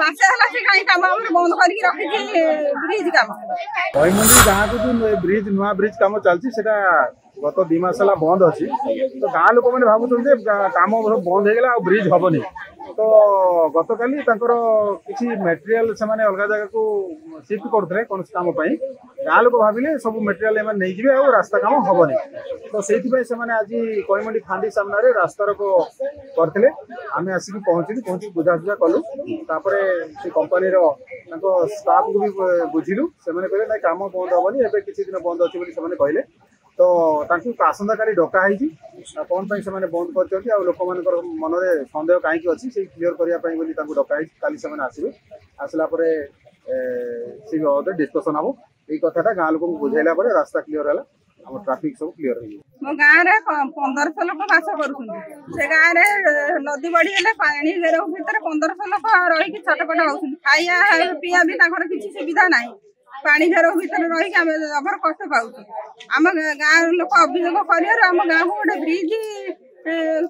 मासे हला से काई काम हमर बंद करके रखी ब्रिज काम कईमुंडी गाँव को जो ब्रिज नुआ ब्रिज काम चलती सेटा गत 2 मास है बंद अच्छी तो गाँ लोक मैंने भावुँ काम बंद होगा आ ब्रिज हेनी तो गत काली किसी मेटेरियल से अलग जगह को शिफ्ट करते कौन काम गाँ लोक भाविले सब मेटेरियल नहीं जी आ रास्ता काम हेनी तो से आज कईमुंडी फांडी सामने रास्ता रोक करते आम आसिक पहुँची बुझासुझा कलु से कंपनी स्टाफ को भी बुझिलु से कहले काम बंद हेनी एवं किसी दिन बंद अच्छे कहले तो आसंता काली डकाई कौन से बंद कर लोक मन में सन्देह कहीं अच्छी से क्लीयर करने डकाई काली से आसवे आसला सी बाबद डिस्कसन हम ये कथा गाँ लोक बुझाइला रास्ता क्लीयर है हम ट्राफिक सब क्लीयर हो गाँव में 1500 लोक बास कर गाँव में नदी बढ़ी हेल्ले पानी घेर भितर 1500 लोक रही छटपट हो खाया पीया भी किसी सुविधा ना पानी घेर भितर रही जबर कष्ट पाऊँ आम गाँव लोक अभियोग कर गाँव को गोटे ब्रिज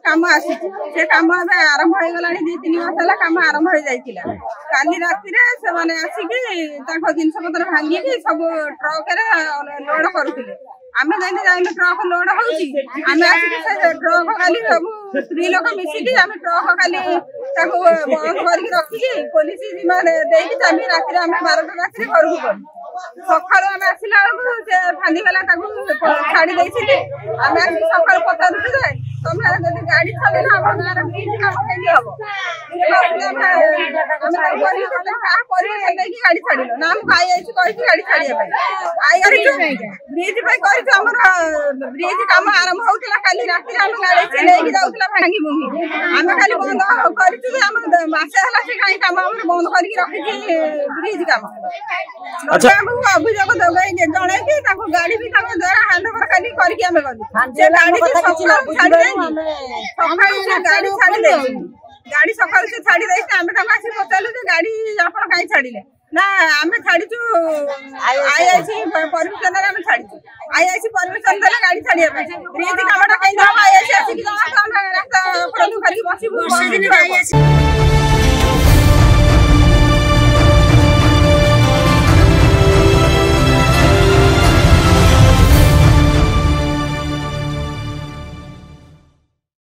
काम आसी से काम आरंभ हो गला 2-3 मास है काम आरंभ हो जाता काली राति से आसिक जिनस पत्र भांगिकी सब ट्रक लोड करुले आम जान ट्रक लोड होम ट्रक खाली सब स्त्री लोक मिसिकी आम ट्रक खाली बंद कर रखिकी पुलिस जिम्मा देकी चाबी राति आम 12टा राति घर को गलु सका आम आसला बेलू से फांदीगला छाड़ी आम सका पचारू तुम गाड़ी चल हम गाँव ब्रिज काम कहीं हम गाड़ी छाड़ ना आमको आई गाड़ी छाड़िया ब्रिज ब्रिज काम आरंभ होता काली राति आम गाड़ी लेकिन जाऊला भांगी भूंगी आम खाली बंद करसे है से कहीं काम बंद करके रखी ब्रिज काम अभियोग जन गाड़ी भी द्वारा हैंड ओवर खाली करके आम गलु गाड़ी सका से छाड़ी आम आसी पचारू गाड़ी आप कहीं छाड़े ना आम छाड़ू आईआईसी परमिशन आम छाड़ू आईआईसी परमिशन देला गाड़ी छाड़िया ब्रिज कामटा कहीं आईआईसी आसिक रास्ता करके बस